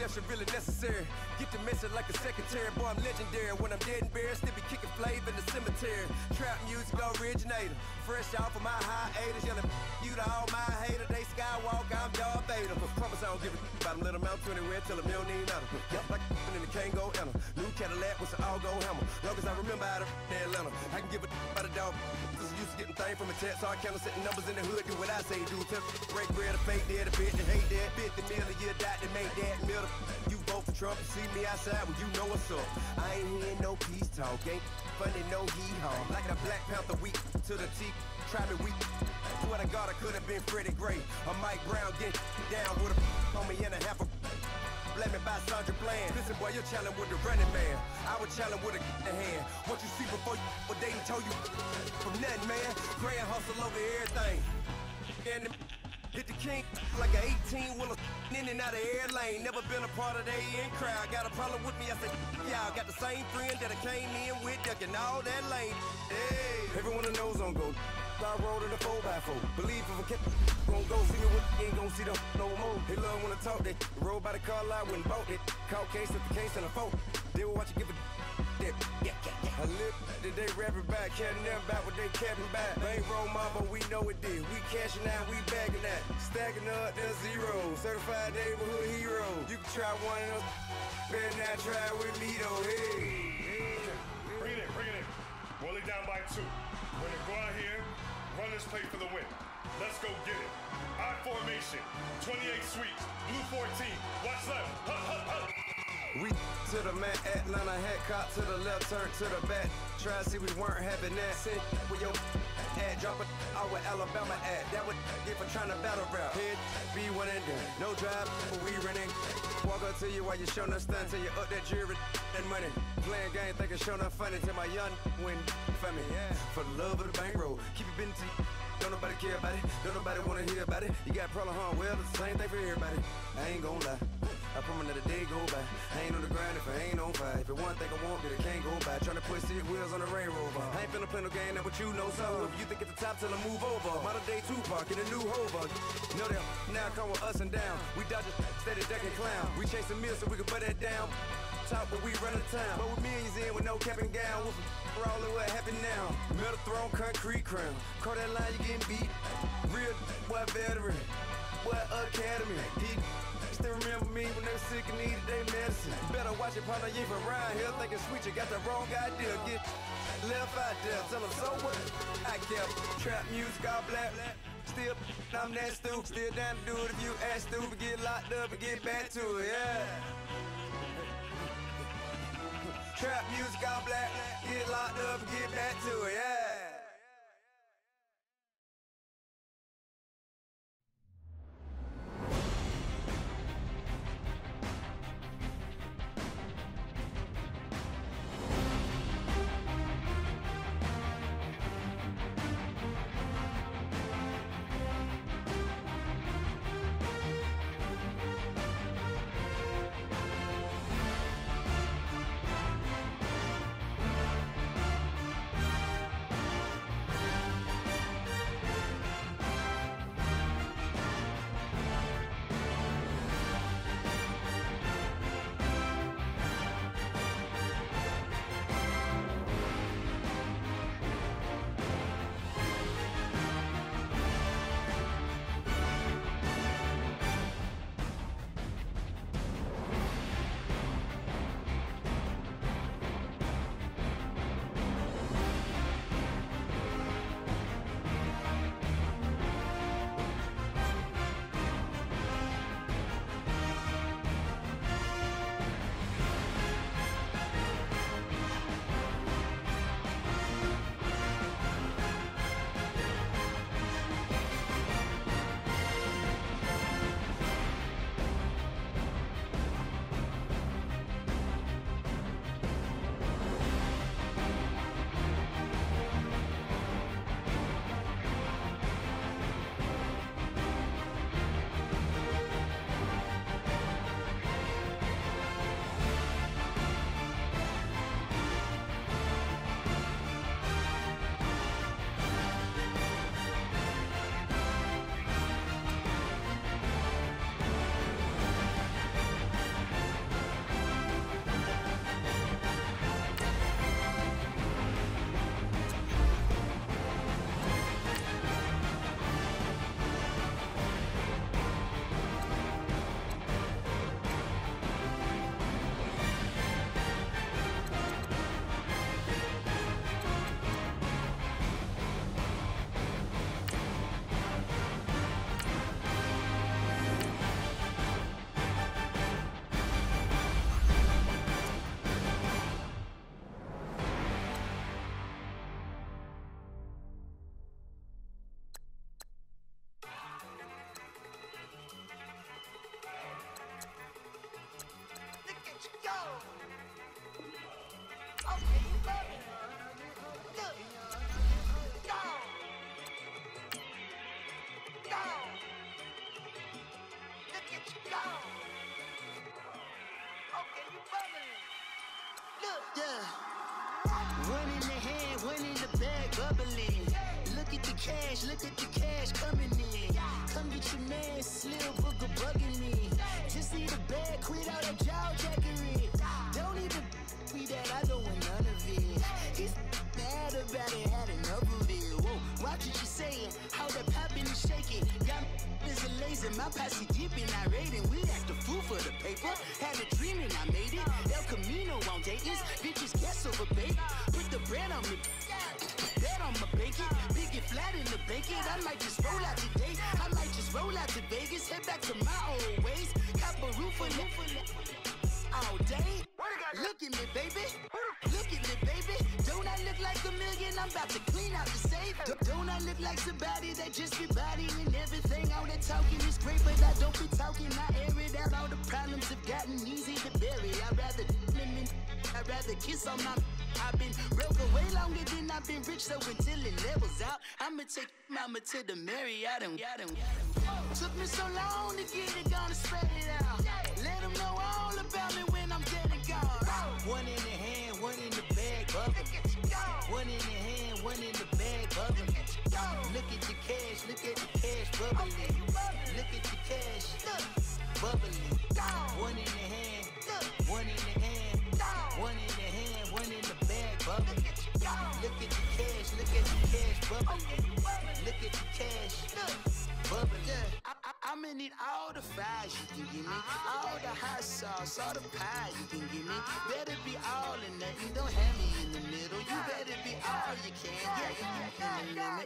that shit really necessary. Get the message like a secretary, boy, I'm legendary. When I'm dead and buried, still be kicking flavor in the cemetery. Trap music originator, fresh off of my hiatus. Yelling you to all my haters, they skywalk, I'm Darth Vader. Promise I don't give a about them, let them out anywhere till a million ain't matter. Yep, like in the Kango enter. New Cadillac with an all-go hammer. Long as I remember out of Atlanta, I can give a about a dog. Just used to getting things from a text, so I count setting numbers in the hood, do what I say do. Tell break bread, a fake dead, a bitch that hate that. 50 million, you die to make that middle. You vote for Trump, you see me outside when you know what's up. I ain't hearing no peace talk, ain't funny, no hee-haw. Like a Black Panther weak to the teeth, try me weak. Swear to God, I could have been Freddie Gray or Mike Brown, get down with a on me and a half a blame me by Sandra Bland. Listen, boy, you're challenging with the running man. I was challenging with a hand. What you see before you, what they done told you from nothing, man. Grand hustle over everything. And hit the king like an 18-wheeler in and out of air lane. Never been a part of the in crowd. Got a problem with me, I said, y'all got the same friend that I came in with, ducking all that lane. Hey, everyone that knows on go. I rolled in a 4x4. Believe if I kept gon' go see me with ain't gon' see them no more. They love when I talk that. Roll by the car lot when bought it. Call case at the case and a phone. They will watch you give a that. I live that they rapping back, caring them back what they capping back. They ain't roll mom, but we know it did. We cashing out, we bagging that. Stacking up, there's zero. Certified neighborhood hero. You can try one of those. Better not try with me though. Hey. Bring it in. Roll it down by 2. We're gonna go out here, run this play for the win. Let's go get it. I formation, 28 sweeps, blue 14. Watch left. Hut. We to the man, Atlanta hat caught to the left, turn to the back. Try to see we weren't having that. Send with your ad, drop it out with Alabama ad. That would get for trying to battle rap. Head, be one and done. No drive, but we running. Walk up to you while you showing us stun till you up that jewelry and money. Playing game, thinking showing up funny till my young win for me. Yeah. For the love of the bankroll, keep it been to you. Don't nobody care about it, don't nobody wanna hear about it. You got problem, huh? Well, it's the same thing for everybody. I ain't gon' lie. I promise that a day go by. I ain't on the grind if I ain't on fire. If it one thing I want, then it can't go by. Tryna put 6 wheels on the Range Rover. I ain't finna play no game, that what you know. So if you think at the top till I move over. Modern day Tupac in a new Hova. Know that now come with us and down. We dodge a steady ducking clown. We chasing meals so we can butt that down. Top, but we run the town. But with millions in with no cap and gown. We're all in what happened now. Metal throne, concrete crown. Call that line, you getting beat. Real, what veteran. What academy. Still remember me when they were sick and needed their medicine. Better watch it, partner, you ain't from around here thinking sweet, you got the wrong idea. Get left out there, tell them so what? I kept trap music all black. Still, I'm that stupid. Still down to do it if you act stupid. Get locked up and get back to it, yeah. Trap music all black. Get locked up and get back to it, yeah. Look, yeah. One in the hand, one in the bag, bubbling. Look at the cash coming in. Come get your man, Slim Booger bugging me. Just need a bag, quit all that jaw jackery. Don't even be that, I don't want none of it. He's mad about it, had enough of it. Whoa, watch what you saying, how that poppin' and shaking. Got is a laser, my posse deep and I raiding. We act a fool for the paper. Had a dream and I made it. El Camino on Dayton's, bitches guess over bait. Put the bread on me, bet on my bacon. Big and flat in the bacon. I might just roll out today. I might just roll out to Vegas. Head back to my old ways. Cop a roof for all day. Look at me, baby. Look at me, baby. Don't I look like $1 million? I'm about to clean out the safe. Don't I look like somebody that just be bodying everything? All that talking is great, but I don't be talking. I air it out. All the problems have gotten easy to bury. I'd rather kiss on my. I've been broke way longer than I've been rich, so until it levels out, I'ma take mama to the Marriott and took me so long to get it, gonna spread it out. Let them know all about me when I'm dead and gone. One in the hand, one in the bag, bubbling. One in the hand, one in the bag, bubbling. Look at the cash bubbling. Look at the cash, bubbling. One in the hand, one in the hand, one in the hand, one in the bag, bubbling. Look at the cash bubbling. Look at the cash, bubbling. I'ma need all the fries you can give me, all the hot sauce, all the pie you can give me. Better be all or nothing, don't have me in the middle. You better be all you can,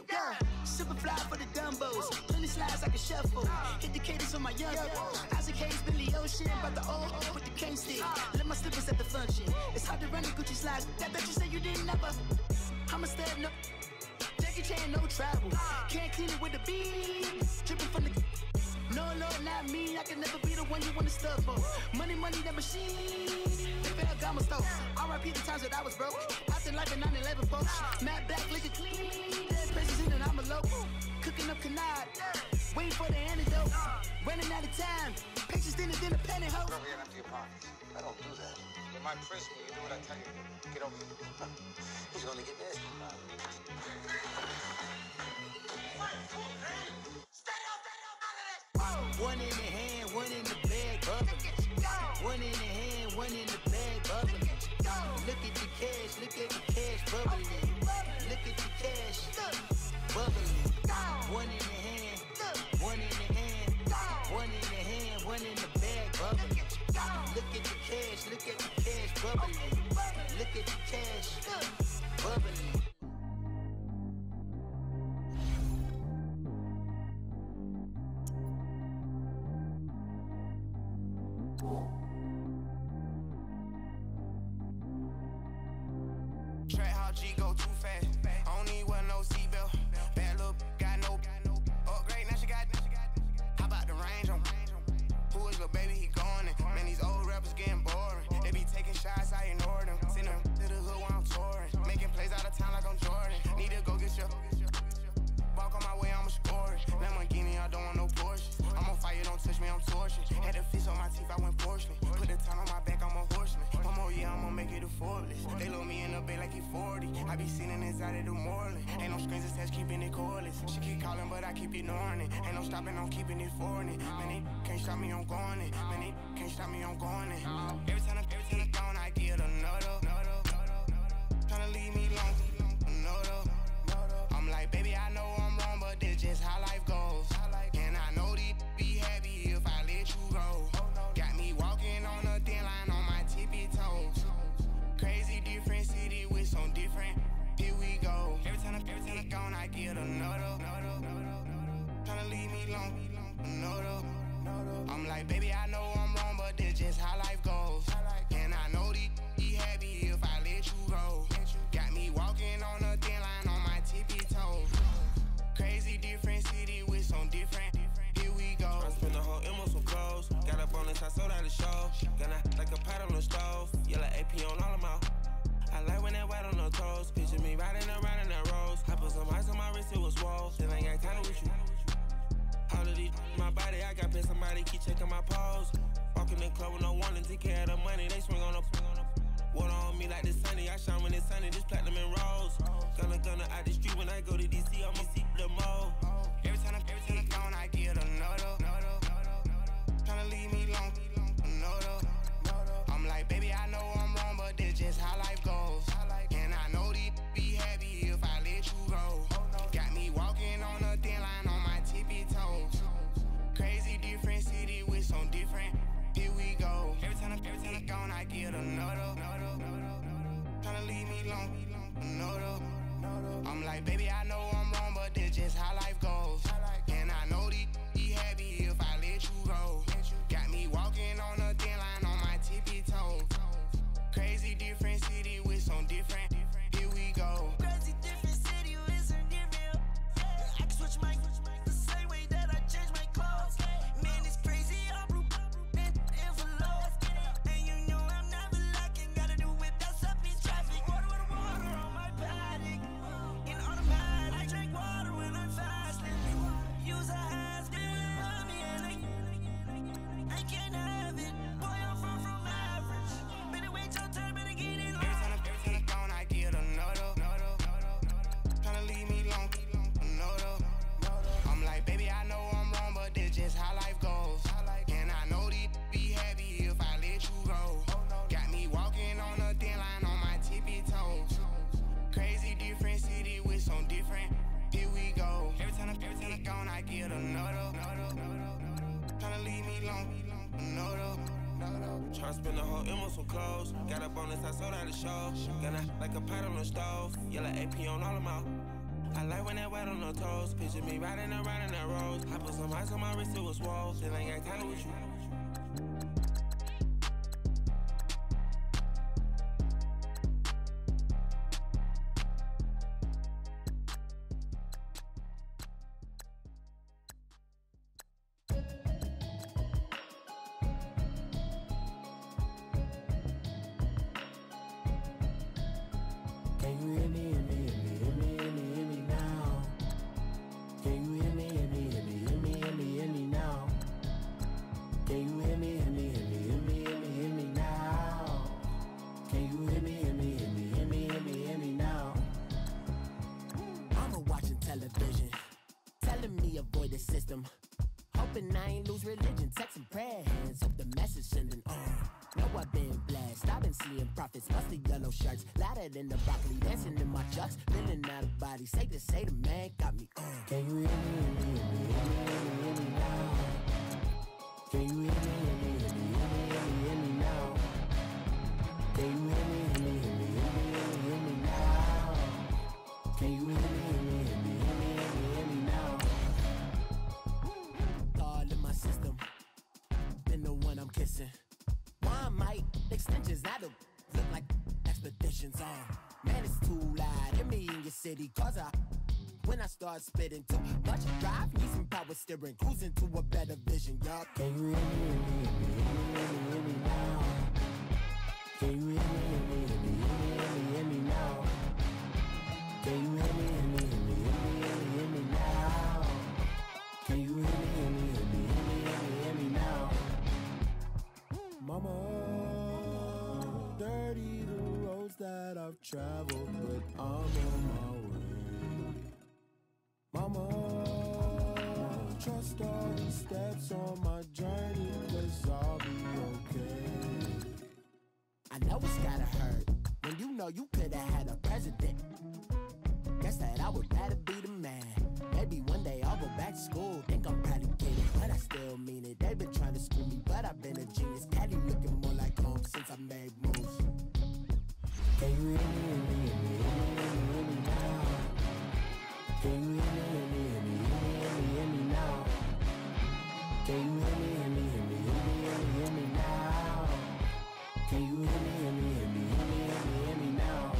yeah. Super fly for the Dumbos, plenty slides like a shuffle. Hit the cadence on my young Isaac Hayes, Billy Ocean, but the old with the cane stick. Let my slippers at the function. It's hard to run the Gucci slides. That bet you say you didn't never. I'm a stab, no Jackie Chan, no travel. Can't clean it with the beat. Dripping from the. No, Lord, not me. I can never be the one you wanna stuff for. Money, that machine. The Ferragamo stove. R.I.P. the times that I was broke. Out in life in 9/11 folks. Matte black, liquor clean. Dead places in and I'm a local. Cooking up canard. Waiting for the antidote. Running out of time. Patience thinner than a penny hoe. Get over here and empty your pockets. I don't do that. In my prison, you do what I tell you. Get over here. He's gonna get nasty. One in the hand, one in the bag, bubbling. One in the hand, one in the bag, bubbling. Look at the cash bubbling. Look at the cash, bubbling. One in the hand, one in the hand, one in the hand, one in the bag, bubbling. Look at the cash bubbling. Look at the cash, bubbling. Track how G go too fast. I don't need wear no seatbelt. Bad look, got no upgrade. Now she got. How about the range on? Who is little baby? He going in. Man, these old rappers getting boring. They be taking shots, I ignore them. Send them to the hood while I'm touring. Making plays out of town like I'm Jordan. Need to go get your. Walk on my way, I'ma score it. Lamborghini, I don't want no Porsche. I'm on fire, don't touch me, I'm torching. Had the fish on my teeth, I went porcelain. Put the town on my back, I'm a horseman. One more year, I'ma make it effortless. They load me in the bay like he 40. I be sitting inside of the Moreland. Ain't no screens attached, keeping it cordless. She keep calling, but I keep ignoring it. Ain't no stopping, I'm keeping it foreign it. Man, they can't stop me, I'm going it. Man, they can't stop me, I'm going it. Every time I'm gone, I get another. Tryna leave me long, another. I'm like, baby, I know I'm wrong, but this just how life goes. And I know these be happy if I let you go. Got me walking on a thin line on my tippy toes. Crazy different city with some different. Here we go. Every time I'm gone, I get another. Tryna leave me long, another. I'm like, baby, I know I'm wrong, but this just how life goes. And I know these be happy if I let you go. Got me walking on a thin line on my tippy toes. Crazy different city with some different. Here we go. I spent the whole M on some clothes. Got up on this, I sold out the show. Got like a pot on the stove. Yellow AP on all of my. I like when that white on the toes. Picture me riding around in that rose. I put some ice on my wrist, it was swole. Still ain't got time with you. All of these, my body, I got pissed. Somebody keep checking my pose. Walking in the club with no warning. take care of the money, they swing on the water on me like the sunny. I shine when it's sunny, just platinum and rose. Gonna out the street when I go to DC, I'ma see the mo. Every time I'm gone, I get another. Tryna leave me alone, another. I'm like, baby, I know I'm wrong, but this just how life goes. And I know these be happy if I let you go. Got me walking on a thin line on my tippy toes. Crazy different city with some different. Here we go. Every time I'm gone, I get another. Tryna leave me alone, another. I'm like, baby, I know I'm wrong, but this just how life goes. And I know these be happy if I let you go. Got me walking on a thin line on my tippy toes. Crazy different city with some different. Here we go. Crazy different city with some different. I can switch my the same way that I change my clothes. Man, it's crazy. I'm blue envelope. And you know I'm never lacking. Gotta do it. That's up in traffic. Water on my paddock. In automatic, I drink water when I'm fasting. Use a ass, me and I can't have it. Boy, I'm far from average. Better wait your turn, better get it on. Every time I'm gone, I get another. Tryna leave me alone, another. I'm like, baby, I know I'm wrong, but this just how life goes. And I know these be happy if I let you go. Got me walking on a thin line on my tippy toes. Crazy different city with some different. Here we go. Every time I'm gone, I get another. Tryna leave me alone, another. Tryna spend the whole M on some clothes. Got a bonus, I sold out the show. Gonna like a pot on the stove. Yellow AP on all of my. I like when that wet on the toes. Picture me riding around in that rose. I put some ice on my wrist, it was swole. Then I got tired with you. Can you hear me, hear me, hear me, hear me, hear me, hear me now? Can you hear me, hear me, hear me, hear me, hear me, hear me now? Can you hear me, hear me, hear me, hear me, hear me, hear me now? Can you hear me, hear me, hear me, hear me, hear me, hear me now? I'm watching television, telling me avoid the system. Hoping I ain't lose religion, texting prayer hands, hope the message sending on. Know I've been blessed, I've been seeing prophets, mostly yellow shirts, louder than the broccoli, dancing in my chucks, feeling out of body, safe to say the man got me on. Can you hear me, hear me, hear me, hear me, hear me, hear me now? Can you hear me, hear me, hear me, hear me, hear me, hear me now? Can you hear me, hear me, hear me, hear me, hear me, hear me now? Can you hear me, hear me, hear me, hear me, hear me, hear me now? All in my system, been the one I'm kissing. One might extensions, I don't look like expeditions on. Man, it's too loud, hear me in your city, cause when I start spitting too much drive, need some power steering, cruising to a better vision, y'all. Can you hear me, hear me, hear me, hear me, hear me, hear me now? Can you hear me, hear me, hear me, hear me, hear me, hear me now? Can you hear me, hear me, hear me, hear me, hear me, hear me now? Can you hear me, hear me, hear me, hear me, hear me, hear me now? Mama, dirty the roads that I've traveled, but I'm on my way. Mama, trust all the steps on my journey, 'cause I'll be okay. I know it's gotta hurt when you know you could've had a president. Guess that I would rather be the man. Maybe one day I'll go back to school. Think I'm probably kidding, but I still mean it. They've been trying to school me, but I've been a genius. Caddy looking more like home since I made moves. Can you hear me, hear me, hear me, hear me, hear me, hear me now? Can you hear me, hear me, hear me, hear me, hear me, hear me now? Can you hear me, hear me, hear me, hear me, hear me, hear me now? Can you hear me, hear me, hear me, hear me, hear me, hear me now?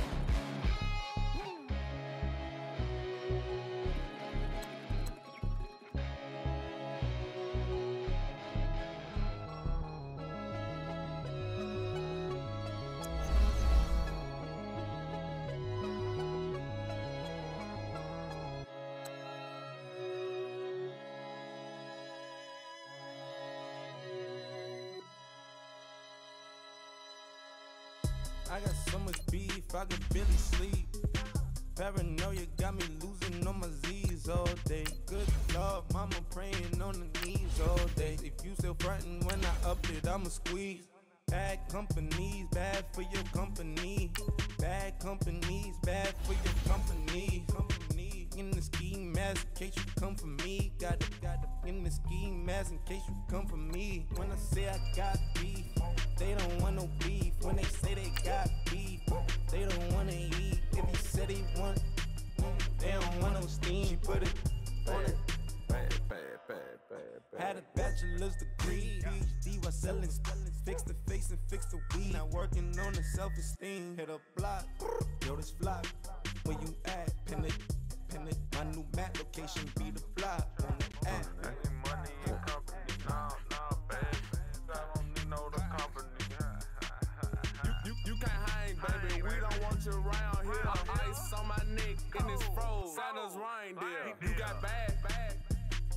I got so much beef, I could barely sleep. Paranoia got me losing on my Z's all day. Good Lord, mama praying on the knees all day. If you still frontin' when I up it, I'ma squeeze. Bad companies, bad for your company. Bad companies, bad for your company. In the ski mask in case you come for me. Got it in the ski mask in case you come for me. When I say I got beef, they don't want no beef. When they say they got beef, they don't wanna eat. If you said they want, they don't want no steam. Put it on it. Had a bachelor's degree, PhD while selling. Fix the face and fix the weed. Now working on the self-esteem. Hit a block, yo this flock. Where you at? Pin it. My new map location be the block on the app. Money and company, nah, baby. I don't need no other company. You can't hang, baby. We don't want you around here. Ice on my neck and it's froze. Santa's reindeer. You got bad.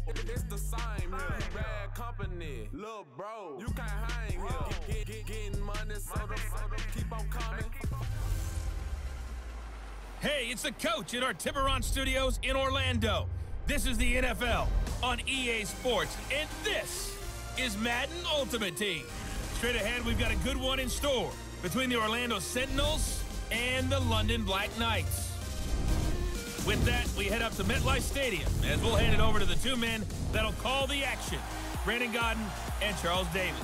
It's the same here. You bad company, little bro. You can't hang here. Getting money, so keep on coming. Hey, it's the coach at our Tiburon Studios in Orlando. This is the NFL on EA Sports, and this is Madden Ultimate Team. Straight ahead, we've got a good one in store between the Orlando Sentinels and the London Black Knights. With that, we head up to MetLife Stadium as we'll hand it over to the two men that'll call the action, Brandon Gaudin and Charles Davis.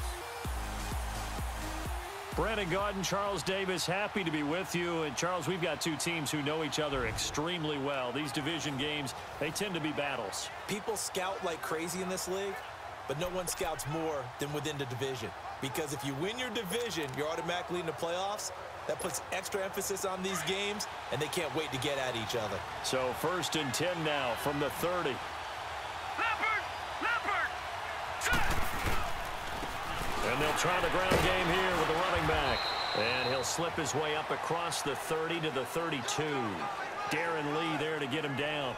Brandon Gaudin, Charles Davis, happy to be with you. And Charles, we've got two teams who know each other extremely well. These division games, they tend to be battles. People scout like crazy in this league, but no one scouts more than within the division. Because if you win your division, you're automatically in the playoffs. That puts extra emphasis on these games, and they can't wait to get at each other. So 1st and 10 now from the 30. Leopard! Set! And they'll try the ground game here with the running back. And he'll slip his way up across the 30 to the 32. Darren Lee there to get him down.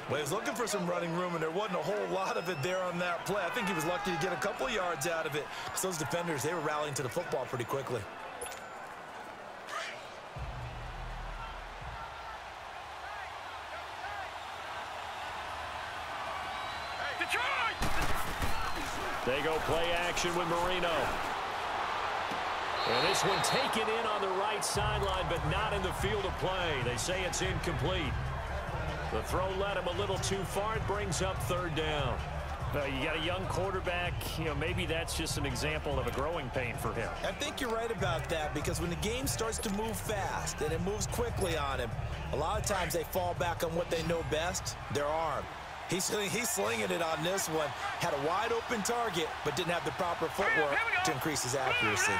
Well, he was looking for some running room, and there wasn't a whole lot of it there on that play. I think he was lucky to get a couple yards out of it. Because those defenders, they were rallying to the football pretty quickly. They go play action with Marino. And this one taken in on the right sideline, but not in the field of play. They say it's incomplete. The throw led him a little too far. It brings up 3rd down. You got a young quarterback. Maybe that's just an example of a growing pain for him. I think you're right about that, because when the game starts to move fast and it moves quickly on him, a lot of times they fall back on what they know best, their arm. He's slinging it on this one. Had a wide open target, but didn't have the proper footwork to increase his accuracy.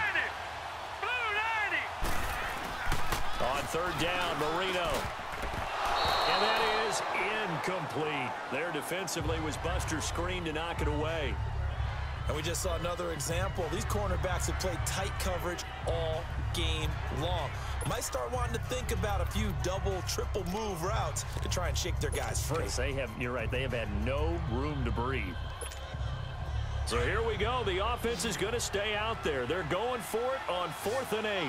On 3rd down, Marino. And that is incomplete. There defensively was Buster's screen to knock it away. And we just saw another example. These cornerbacks have played tight coverage all game long. Might start wanting to think about a few double, triple move routes to try and shake their guys free. You're right, they have had no room to breathe. So here we go. The offense is going to stay out there. They're going for it on 4th and 8. All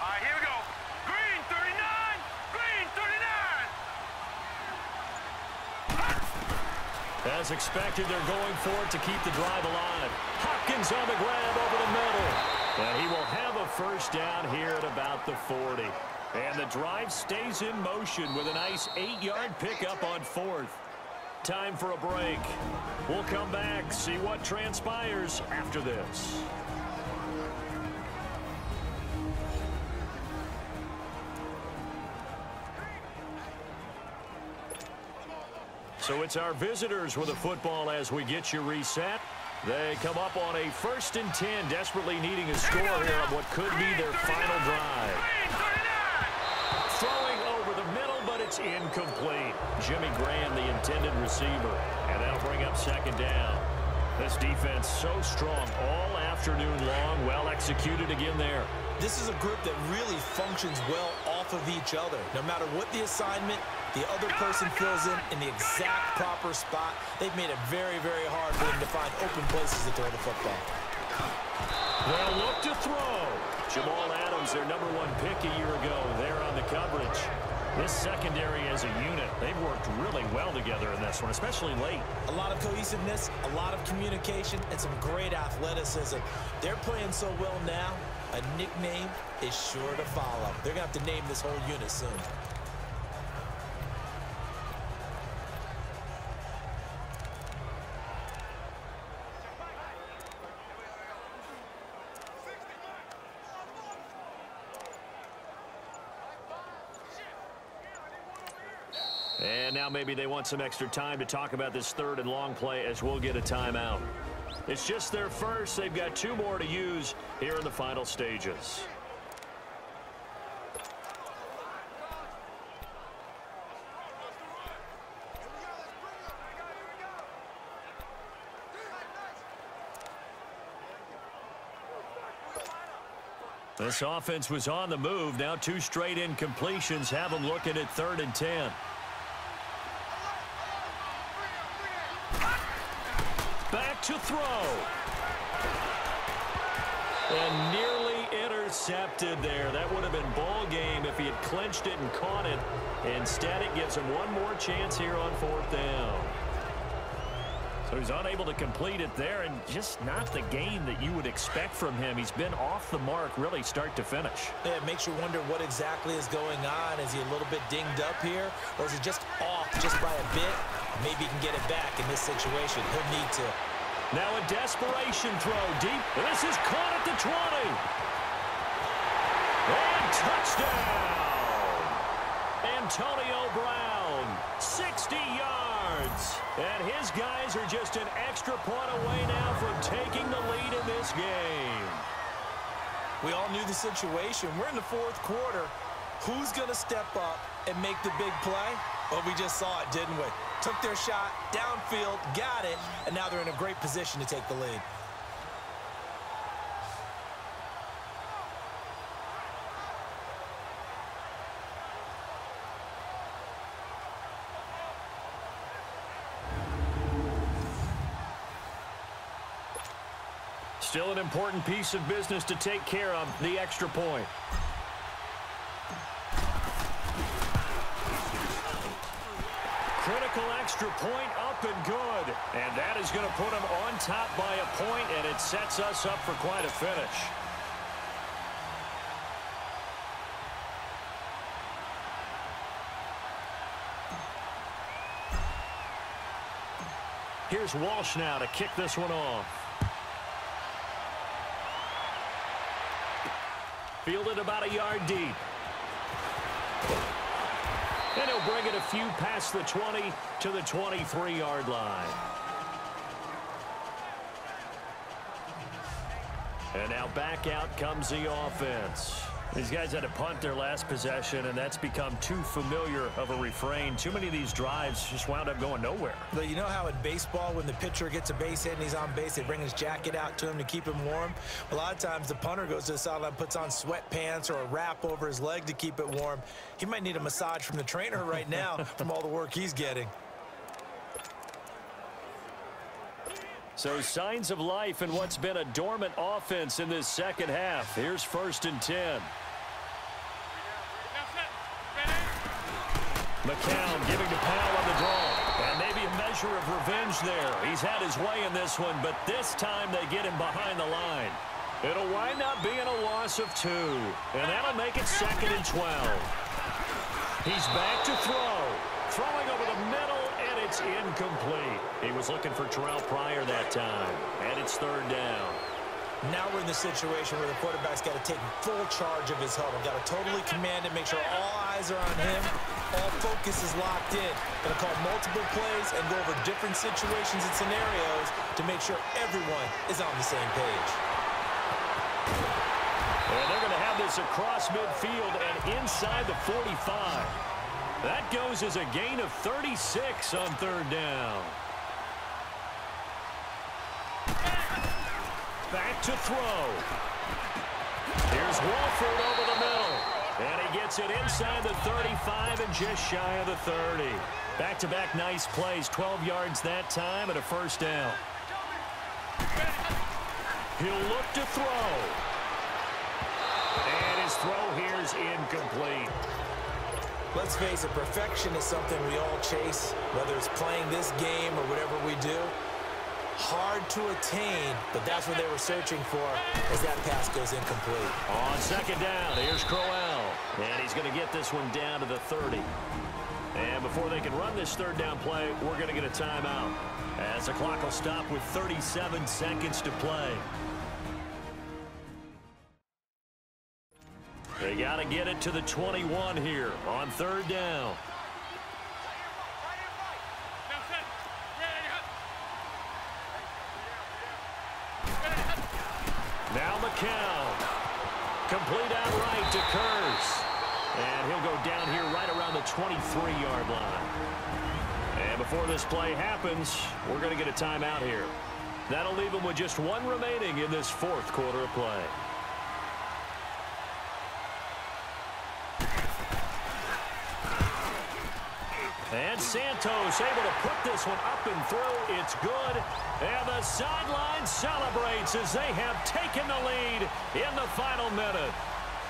right, here we go. Green 39. Green 39. As expected, they're going for it to keep the drive alive. Hopkins on the grab over the middle. And he will have a 1st down here at about the 40. And the drive stays in motion with a nice 8-yard pickup on 4th. Time for a break. We'll come back, see what transpires after this. So it's our visitors with the football as we get you reset. They come up on a 1st and 10, desperately needing a score here on what could be their final drive. Throwing over the middle, but it's incomplete. Jimmy Graham, the intended receiver. And that'll bring up 2nd down. This defense so strong all afternoon long, well executed again there. This is a group that really functions well off of each other. No matter what the assignment, the other person fills in the exact proper spot. They've made it very, very hard for them to find open places to throw the football. They'll look to throw. Jamal Adams, their #1 pick a year ago, there on the coverage. This secondary as a unit, they've worked really well together in this one, especially late. A lot of cohesiveness, a lot of communication, and some great athleticism. They're playing so well now, a nickname is sure to follow. They're going to have to name this whole unit soon. And now maybe they want some extra time to talk about this 3rd and long play as we'll get a timeout. It's just their first. They've got 2 more to use here in the final stages. This offense was on the move. Now 2 straight incompletions have them looking at 3rd and 10. Back to throw. And nearly intercepted there. That would have been ball game if he had clinched it and caught it. Instead, it gives him 1 more chance here on 4th down. So he's unable to complete it there, and just not the game that you would expect from him. He's been off the mark really start to finish. Yeah, it makes you wonder what exactly is going on. Is he a little bit dinged up here, or is he just off just by a bit? Maybe he can get it back in this situation. He'll need to. Now a desperation throw deep. This is caught at the 20. And touchdown. Antonio Brown, 60 yards. And his guys are just an extra point away now from taking the lead in this game. We all knew the situation. We're in the 4th quarter. Who's going to step up and make the big play? Well, we just saw it, didn't we? Took their shot, downfield, got it, and now they're in a great position to take the lead. Still an important piece of business to take care of, the extra point. Critical extra point up and good. And that is going to put him on top by a point, and it sets us up for quite a finish. Here's Walsh now to kick this one off. Fielded about a yard deep. And he'll bring it a few past the 20 to the 23-yard line. And now back out comes the offense. These guys had to punt their last possession, and that's become too familiar of a refrain. Too many of these drives just wound up going nowhere. But you know how in baseball, when the pitcher gets a base hit and he's on base, they bring his jacket out to him to keep him warm? A lot of times the punter goes to the sideline, puts on sweatpants or a wrap over his leg to keep it warm. He might need a massage from the trainer right now from all the work he's getting. So signs of life in what's been a dormant offense in this second half. Here's 1st and 10. McCown giving to Powell on the draw. And maybe a measure of revenge there. He's had his way in this one, but this time they get him behind the line. It'll wind up being a loss of 2. And that'll make it 2nd and 12. He's back to throw. Throwing over the middle, and it's incomplete. He was looking for Terrell Pryor that time. And it's 3rd down. Now we're in the situation where the quarterback's got to take full charge of his huddle. Got to totally command it, make sure all eyes are on him. All focus is locked in. Going to call multiple plays and go over different situations and scenarios to make sure everyone is on the same page. And they're going to have this across midfield and inside the 45. That goes as a gain of 36 on 3rd down. Back to throw. Here's Wolford over the middle. And he gets it inside the 35 and just shy of the 30. Back-to-back nice plays. 12 yards that time and a 1st down. He'll look to throw. And his throw here is incomplete. Let's face it, perfection is something we all chase, whether it's playing this game or whatever we do. Hard to attain, but that's what they were searching for as that pass goes incomplete. On second down, here's Crowell. And he's going to get this one down to the 30. And before they can run this third down play, we're going to get a timeout, as the clock will stop with 37 seconds to play. They got to get it to the 21 here on third down. Now McCown. Complete out right to Kurz. And he'll go down here right around the 23-yard line. And before this play happens, we're going to get a timeout here. That'll leave him with just one remaining in this fourth quarter of play. And Santos able to put this one up and through. It's good. And the sideline celebrates as they have taken the lead in the final minute.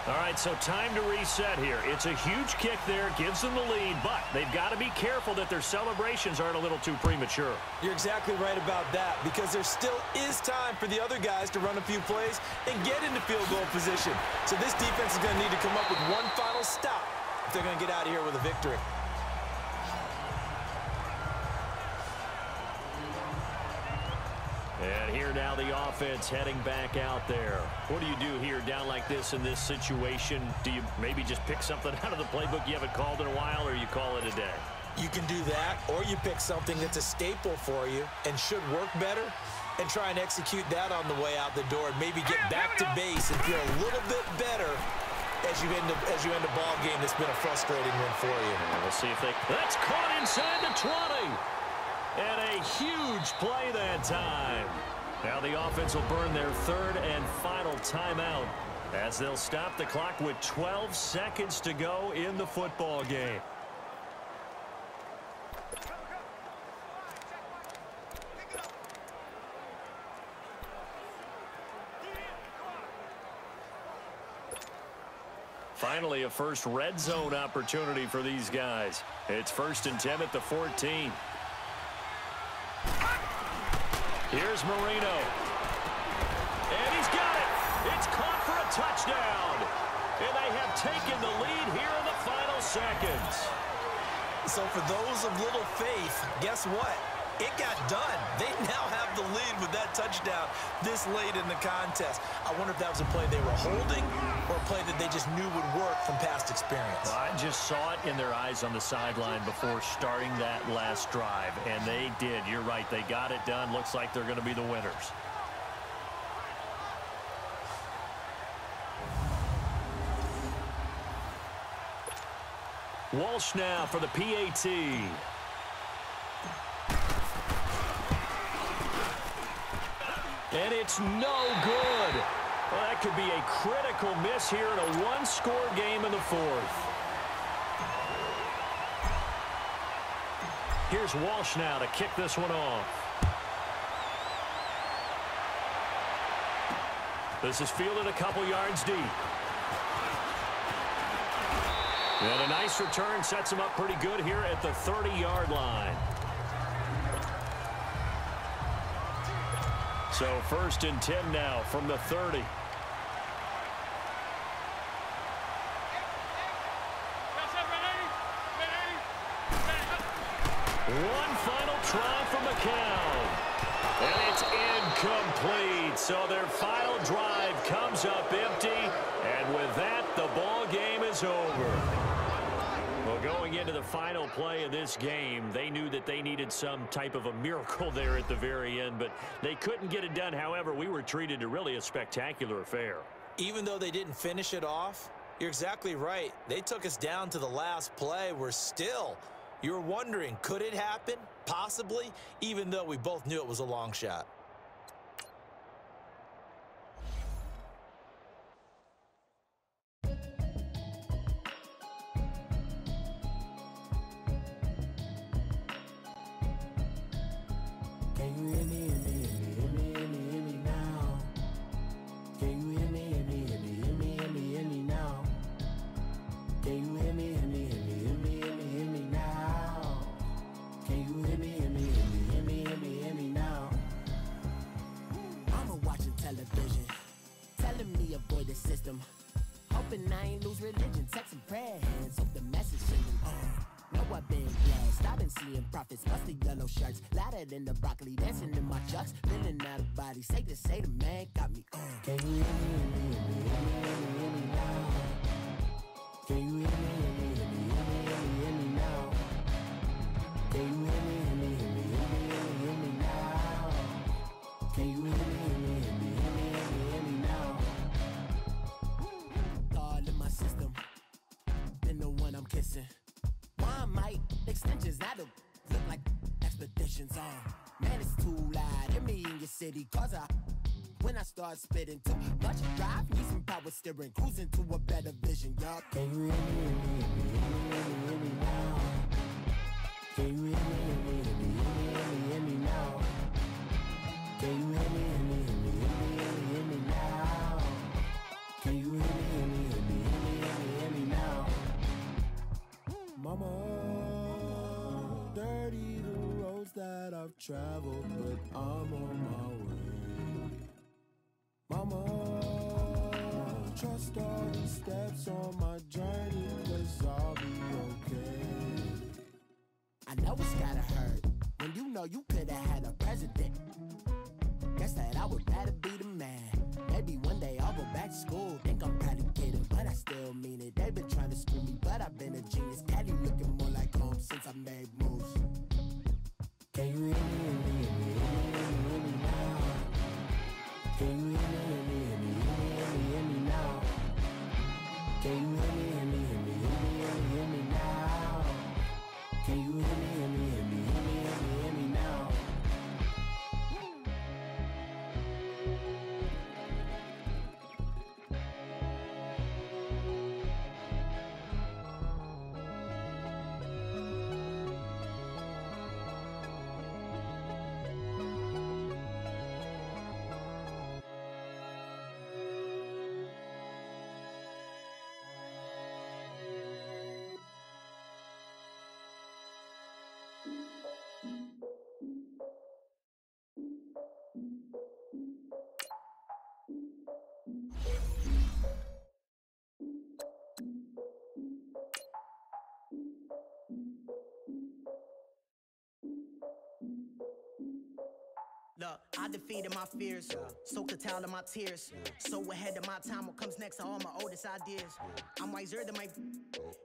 All right, so time to reset here. It's a huge kick there, gives them the lead, but they've got to be careful that their celebrations aren't a little too premature. You're exactly right about that, because there still is time for the other guys to run a few plays and get into field goal position. So this defense is going to need to come up with one final stop if they're going to get out of here with a victory. And here now the offense heading back out there. What do you do here down like this in this situation? Do you maybe just pick something out of the playbook you haven't called in a while, or you call it a day? You can do that, or you pick something that's a staple for you and should work better and try and execute that on the way out the door and maybe get back to base and feel a little bit better as you end a ball game that's been a frustrating one for you. And we'll see if they... That's caught inside the 20. And a huge play that time. Now the offense will burn their third and final timeout as they'll stop the clock with 12 seconds to go in the football game. Finally, a first red zone opportunity for these guys. It's 1st and 10 at the 14. Here's Marino. And he's got it. It's caught for a touchdown. And they have taken the lead here in the final seconds. So for those of little faith, guess what? It got done. They now have the lead with that touchdown this late in the contest. I wonder if that was a play they were holding or a play that they just knew would work from past experience. Well, I just saw it in their eyes on the sideline before starting that last drive, and they did. You're right. They got it done. Looks like they're going to be the winners. Walsh now for the PAT. And it's no good. Well, that could be a critical miss here in a one-score game in the fourth. Here's Walsh now to kick this one off. This is fielded a couple yards deep. And a nice return sets him up pretty good here at the 30-yard line. So 1st and 10 now from the 30. One final try from McCown. And it's incomplete. So their final drive comes up empty. And with that, the ball game is over. Well, going into the final play of this game, they knew that they needed some type of a miracle there at the very end, but they couldn't get it done. However, we were treated to really a spectacular affair. Even though they didn't finish it off, you're exactly right. They took us down to the last play. We're still, you were wondering, could it happen? Possibly, even though we both knew it was a long shot. Can you hear me, hear me, hear me, hear me, hear me, hear me now? telling me avoid the system. Hoping I ain't lose religion. Text and prayer hands. Hope the message sending. Know I've been blessed. I've been seeing prophets. Musty yellow shirts. Louder than the broccoli. Dancing in my chucks. Feeling out of body. Say the man got me. Can you hear me? Hear me now? Can you hear me? Hear me now? Can you hear me? Hear me now? Can you hear me? Hear me now? All in my system. Then the one I'm kissing. Why might extensions that'll look like expeditions on? Man, it's too loud. Hear me in your city, cause when I start spitting too much drive, need some power steering, cruising to a better vision, y'all. Can you hear me? Hear me now? Can you hear me? Hear me now? Can you hear me? Hear me now? Can you hear me? Hear me now? Mama, dirty the roads that I've traveled, but I'm on my way. Mama, trust all the steps on my journey, 'cause I'll be okay. I know it's gotta hurt when you know you could've had a president. Guess that I would rather be the man. Maybe one day I'll go back to school. Think I'm probably kidding, but I still mean it. They've been trying to screw me, but I've been a genius. Caddy looking more like home since I made moves. Can you hear me? Hear me now? Can you hear me? Hear me now? Can you hear me? Hear me now? Can you hear me? Hear me now? Look, I defeated my fears, soaked a towel in my tears. So ahead of my time, what comes next are all my oldest ideas. I'm wiser than my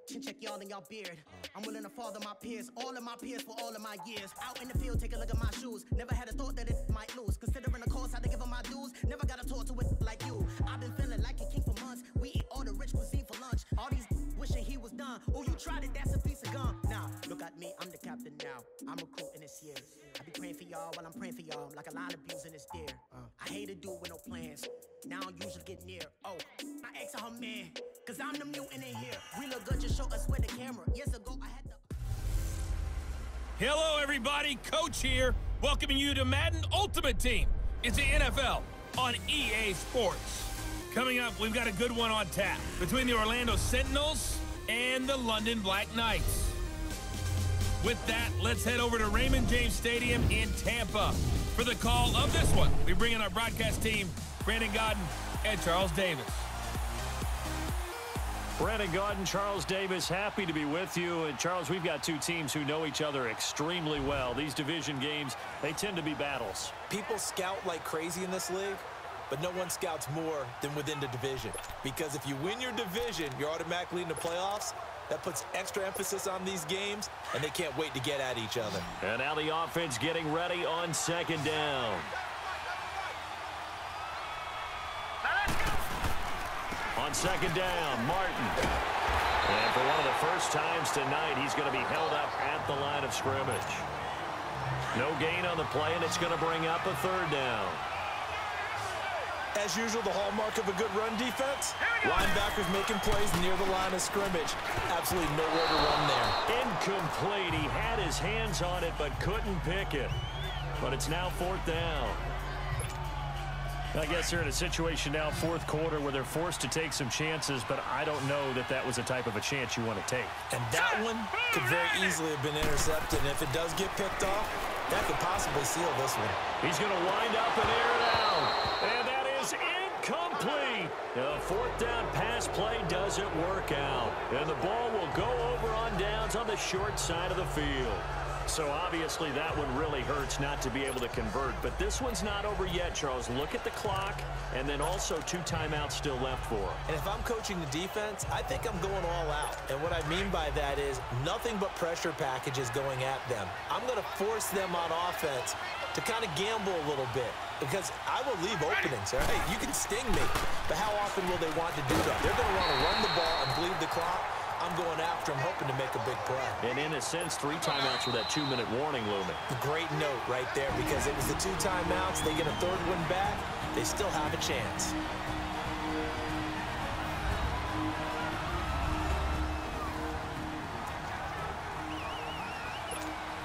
chin check y'all in y'all beard. I'm willing to father my peers, all of my peers for all of my years. Out in the field, take a look at my shoes. Never had a thought that it might lose. Considering the cost, I had to give up my dues. Never got a talk to it like you. I've been feeling like a king for months. We eat all the rich cuisine for lunch. All these wishing he was done. Oh, you tried it, that's a piece of gum. Now, look at me, I'm the captain now. I'm recruiting this year. I be praying for y'all while I'm praying for y'all. Like a line abusing this deer. I hate to do it with no plans. Now I usually get near. Oh, I ex her man, cause I'm the mutant in here. We look good, just show us where the camera. Years ago, I had to. Hello, everybody. Coach here, welcoming you to Madden Ultimate Team. It's the NFL on EA Sports. Coming up, we've got a good one on tap between the Orlando Sentinels and the London Black Knights. With that, let's head over to Raymond James Stadium in Tampa for the call of this one. We bring in our broadcast team, Brandon Godden and Charles Davis. Brandon Godden, Charles Davis, happy to be with you. And Charles, we've got two teams who know each other extremely well. These division games, they tend to be battles. People scout like crazy in this league, but no one scouts more than within the division. Because if you win your division, you're automatically in the playoffs. That puts extra emphasis on these games, and they can't wait to get at each other. And now the offense getting ready on second down. On second down, Martin. And for one of the first times tonight, he's going to be held up at the line of scrimmage. No gain on the play, and it's going to bring up a third down. As usual, the hallmark of a good run defense, linebackers making plays near the line of scrimmage. Absolutely nowhere to run there. Incomplete. He had his hands on it but couldn't pick it. But it's now fourth down. I guess they're in a situation now, fourth quarter, where they're forced to take some chances, but I don't know that that was the type of a chance you want to take. And that one could very easily have been intercepted. And if it does get picked off, that could possibly seal this one. He's going to wind up and air it out. And that is complete. The fourth down pass play doesn't work out. And the ball will go over on downs on the short side of the field. So obviously that one really hurts not to be able to convert. But this one's not over yet, Charles. Look at the clock, and then also 2 timeouts still left for him. And if I'm coaching the defense, I think I'm going all out. And what I mean by that is nothing but pressure packages going at them. I'm going to force them on offense to kind of gamble a little bit, because I will leave openings. Hey, you can sting me, but how often will they want to do that? They're going to want to run the ball and bleed the clock. I'm going after him, hoping to make a big play. And in a sense, 3 timeouts with that 2-minute warning looming. Great note right there, because it was the 2 timeouts. They get a third one back. They still have a chance.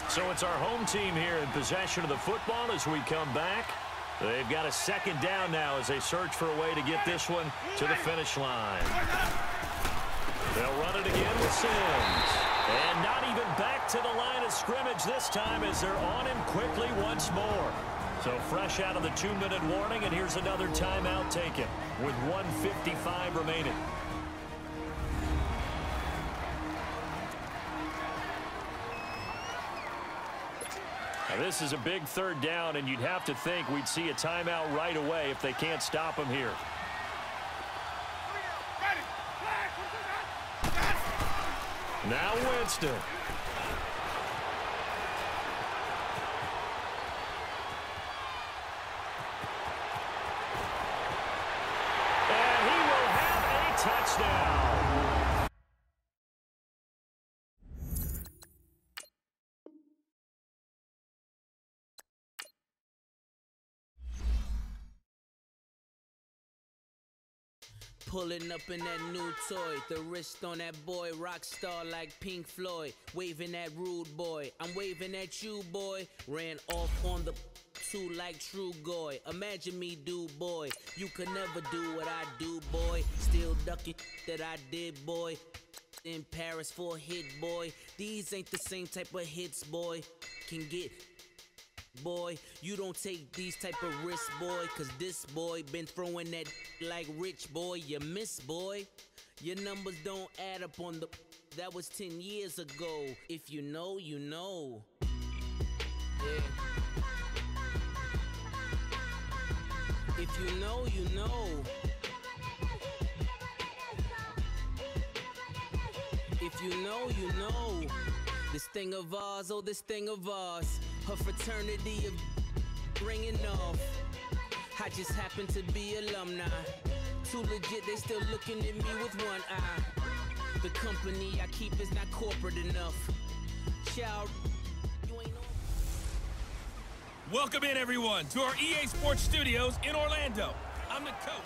So it's our home team here in possession of the football as we come back. They've got a second down now as they search for a way to get this one to the finish line. They'll run it again with Sims. And not even back to the line of scrimmage this time as they're on him quickly once more. So fresh out of the 2-minute warning, and here's another timeout taken with 1:55 remaining. Now this is a big third down, and you'd have to think we'd see a timeout right away if they can't stop him here. Now Winston. And he will have a touchdown. Pulling up in that new toy, the wrist on that boy, rock star like Pink Floyd, waving at rude boy, I'm waving at you boy, ran off on the two like True Goy, imagine me do boy, you could never do what I do boy, still ducking that I did boy, in Paris for a hit boy, these ain't the same type of hits boy, can get boy, you don't take these type of risks, boy, cause this boy been throwing that like rich boy, you miss boy, your numbers don't add up on the, that was 10 years ago, if you know, you know, yeah, if you know, you know, if you know, you know, this thing of ours, oh this thing of ours, her fraternity of ringing off. I just happen to be alumni. Too legit, they still looking at me with one eye. The company I keep is not corporate enough. Child, you ain't on. Welcome in, everyone, to our EA Sports Studios in Orlando. I'm the coach.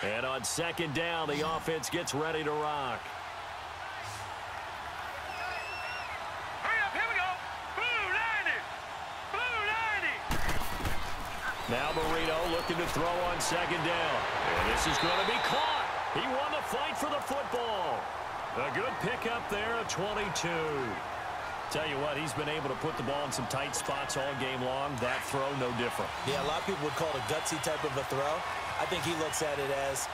And on second down, the offense gets ready to rock. Hurry up, here we go. Blue 90. Blue 90. Now Marino looking to throw on second down. And this is going to be caught. He won the fight for the football. A good pickup there at 22. Tell you what, he's been able to put the ball in some tight spots all game long. That throw, no different. Yeah, a lot of people would call it a gutsy type of a throw. I think he looks at it as,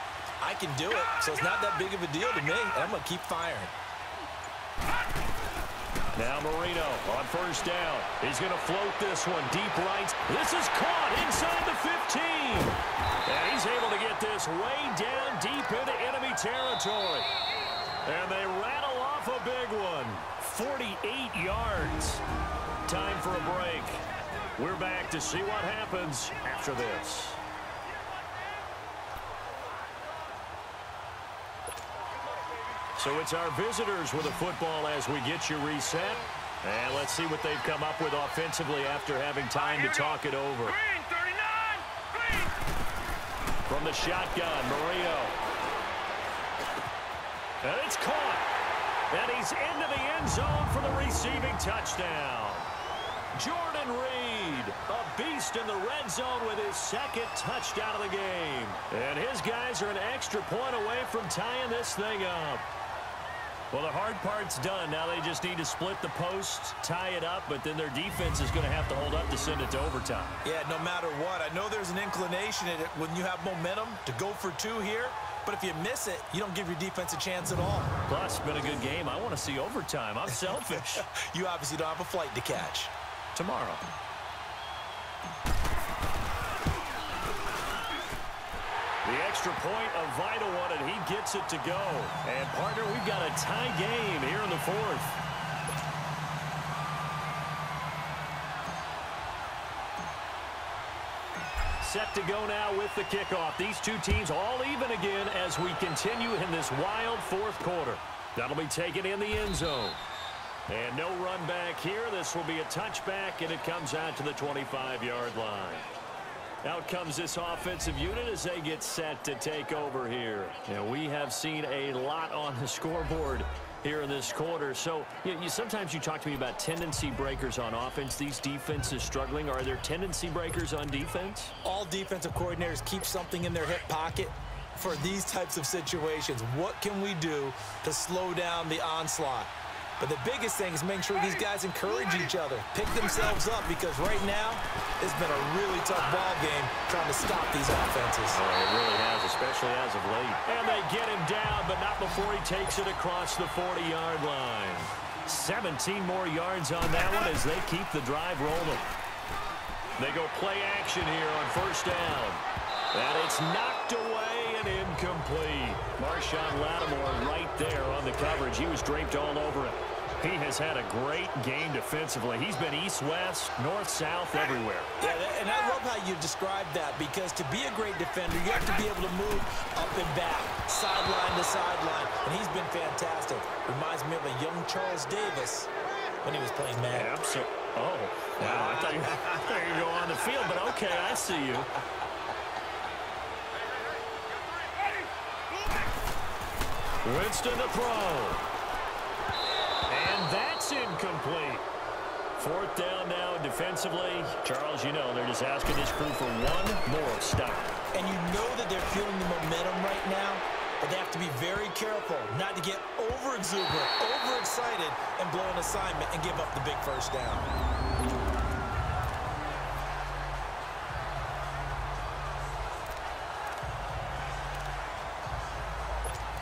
I can do it, so it's not that big of a deal to me, and I'm going to keep firing. Now Marino on first down. He's going to float this one deep right. This is caught inside the 15. And he's able to get this way down deep into enemy territory. And they rattle off a big one. 48 yards. Time for a break. We're back to see what happens after this. So it's our visitors with the football as we get you reset. And let's see what they've come up with offensively after having time to talk it over. Green 39. Green. From the shotgun, Marino. And it's caught. And he's into the end zone for the receiving touchdown. Jordan Reed, a beast in the red zone with his second touchdown of the game. And his guys are an extra point away from tying this thing up. Well, the hard part's done. Now they just need to split the posts, tie it up, but then their defense is going to have to hold up to send it to overtime. Yeah, no matter what. I know there's an inclination in it when you have momentum to go for two here, but if you miss it, you don't give your defense a chance at all. Plus, it's been a good game. I want to see overtime. I'm selfish. You obviously don't have a flight to catch. Tomorrow. The extra point, a vital one, and he gets it to go. And, partner, we've got a tie game here in the fourth. Set to go now with the kickoff. These two teams all even again as we continue in this wild fourth quarter. That'll be taken in the end zone. And no run back here. This will be a touchback, and it comes out to the 25-yard line. Out comes this offensive unit as they get set to take over here. And we have seen a lot on the scoreboard here in this quarter. So sometimes you talk to me about tendency breakers on offense. These defenses struggling. Are there tendency breakers on defense? All defensive coordinators keep something in their hip pocket for these types of situations. What can we do to slow down the onslaught? But the biggest thing is making sure these guys encourage each other, pick themselves up, because right now it's been a really tough ball game trying to stop these offenses. Oh, it really has, especially as of late. And they get him down, but not before he takes it across the 40-yard line. 17 more yards on that one as they keep the drive rolling. They go play action here on first down. And it's knocked away and incomplete. Marshawn Lattimore right there on the coverage. He was draped all over it. He has had a great game defensively. He's been east-west, north-south, everywhere. Yeah, and I love how you described that, because to be a great defender, you have to be able to move up and back, sideline to sideline, and he's been fantastic. Reminds me of a young Charles Davis when he was playing Madden. Absolutely. Oh, wow. I thought you were going to go on the field, but okay, I see you. Winston to throw. And that's incomplete. Fourth down now defensively. Charles, you know, they're just asking this crew for one more stop. And you know that they're feeling the momentum right now, but they have to be very careful not to get over-exuberant, overexcited, and blow an assignment and give up the big first down.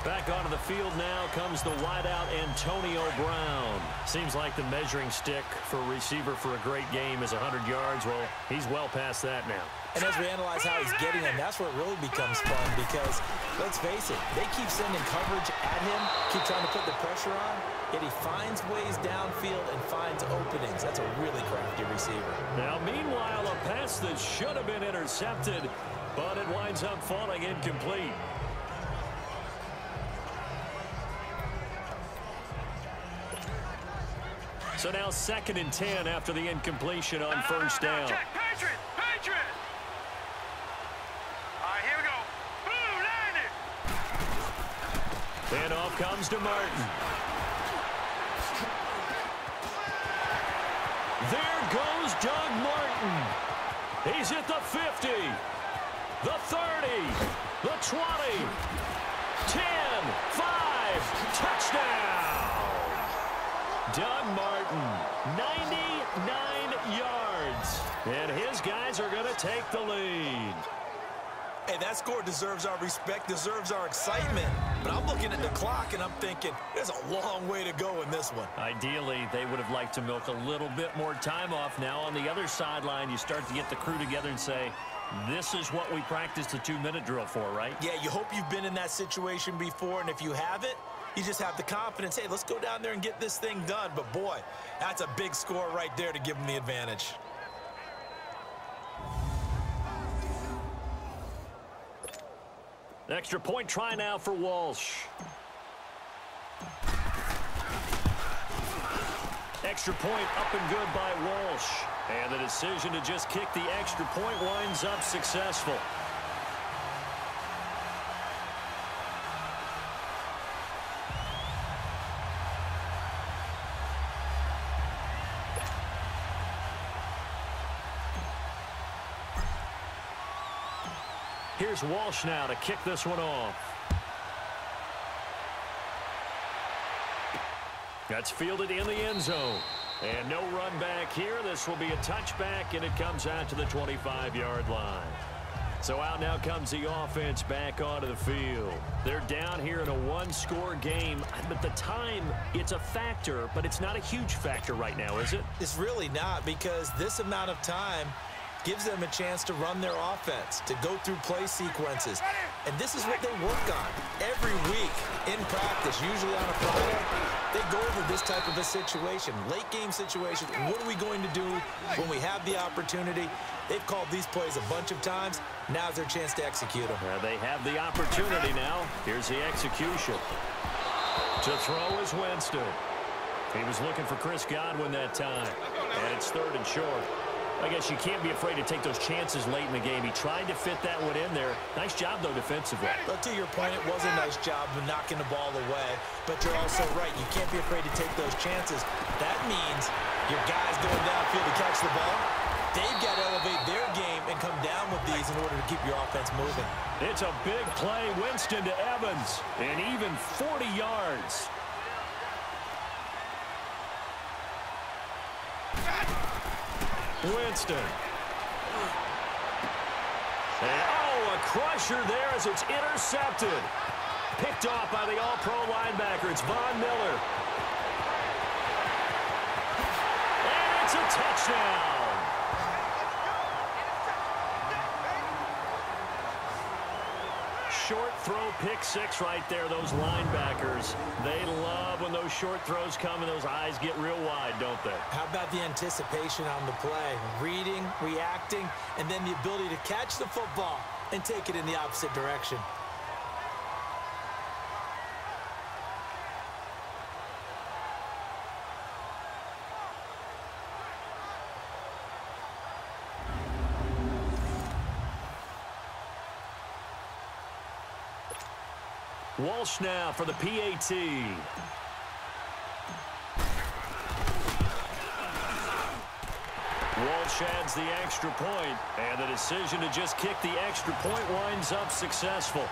Back onto the field now comes the wideout Antonio Brown. Seems like the measuring stick for a receiver for a great game is 100 yards. Well, he's well past that now. And as we analyze how he's getting them, that's where it really becomes fun, because, let's face it, they keep sending coverage at him, keep trying to put the pressure on, yet he finds ways downfield and finds openings. That's a really crafty receiver. Now, meanwhile, a pass that should have been intercepted, but it winds up falling incomplete. So now 2nd and 10 after the incompletion on first down. Check, Patriot! Patriot! All right, here we go. Blue, 90! And off comes to Martin. There goes Doug Martin. He's at the 50, the 30, the 20, 10, 5, touchdown! Doug Martin, 99 yards. And his guys are going to take the lead. Hey, that score deserves our respect, deserves our excitement. But I'm looking at the clock, and I'm thinking, there's a long way to go in this one. Ideally, they would have liked to milk a little bit more time off. Now, on the other sideline, you start to get the crew together and say, this is what we practiced the 2-minute drill for, right? Yeah, you hope you've been in that situation before, and if you haven't, you just have the confidence, hey, let's go down there and get this thing done. But, boy, that's a big score right there to give them the advantage. Extra point try now for Walsh. Extra point up and good by Walsh. And the decision to just kick the extra point winds up successful. Here's Walsh now to kick this one off. That's fielded in the end zone. And no run back here. This will be a touchback, and it comes out to the 25-yard line. So out now comes the offense back onto the field. They're down here in a one-score game. But the time, it's a factor, but it's not a huge factor right now, is it? It's really not, because this amount of time gives them a chance to run their offense, to go through play sequences. And this is what they work on every week in practice, usually on a Friday. They go over this type of a situation, late game situation. What are we going to do when we have the opportunity? They've called these plays a bunch of times. Now's their chance to execute them. They have the opportunity now. Here's the execution. To throw is Winston. He was looking for Chris Godwin that time. And it's 3rd and short. I guess you can't be afraid to take those chances late in the game. He tried to fit that one in there. Nice job, though, defensively. But to your point, it was a nice job of knocking the ball away. But you're also right. You can't be afraid to take those chances. That means your guys going downfield to catch the ball, they've got to elevate their game and come down with these in order to keep your offense moving. It's a big play. Winston to Evans. And even 40 yards. Winston. And, a crusher there as it's intercepted. Picked off by the all-pro linebacker. It's Von Miller. And it's a touchdown. Short throw, pick six right there. Those linebackers, they love when those short throws come and those eyes get real wide, don't they? How about the anticipation on the play? Reading, reacting, and then the ability to catch the football and take it in the opposite direction. Walsh now for the PAT. Walsh adds the extra point, and the decision to just kick the extra point winds up successful.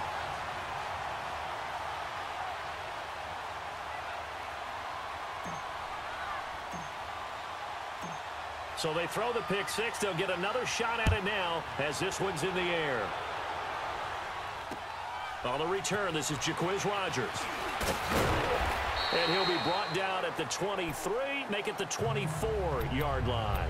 So they throw the pick six. They'll get another shot at it now as this one's in the air. On the return, this is Jaquiz Rogers. And he'll be brought down at the 23, make it the 24-yard line.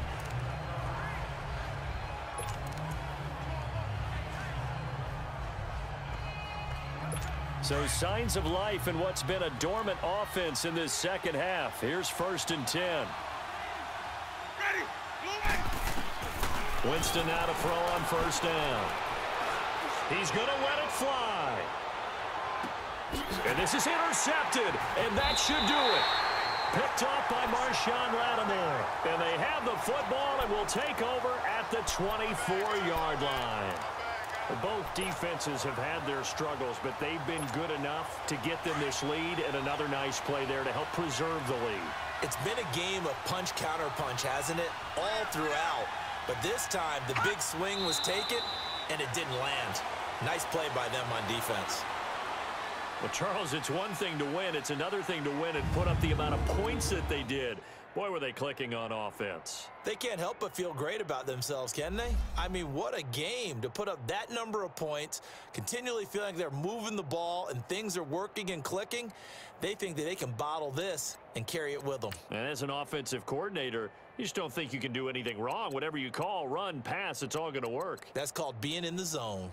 So signs of life in what's been a dormant offense in this second half. Here's 1st and 10. Winston now to throw on 1st down. He's going to let it fly. And this is intercepted, and that should do it. Picked off by Marshawn Lattimore. And they have the football and will take over at the 24-yard line. Both defenses have had their struggles, but they've been good enough to get them this lead, and another nice play there to help preserve the lead. It's been a game of punch-counter-punch, hasn't it? All throughout. But this time, the big swing was taken, and it didn't land. Nice play by them on defense. Well, Charles, it's one thing to win. It's another thing to win and put up the amount of points that they did. Boy, were they clicking on offense. They can't help but feel great about themselves, can they? I mean, what a game to put up that number of points, continually feeling like they're moving the ball and things are working and clicking. They think that they can bottle this and carry it with them. And as an offensive coordinator, you just don't think you can do anything wrong. Whatever you call, run, pass, it's all going to work. That's called being in the zone.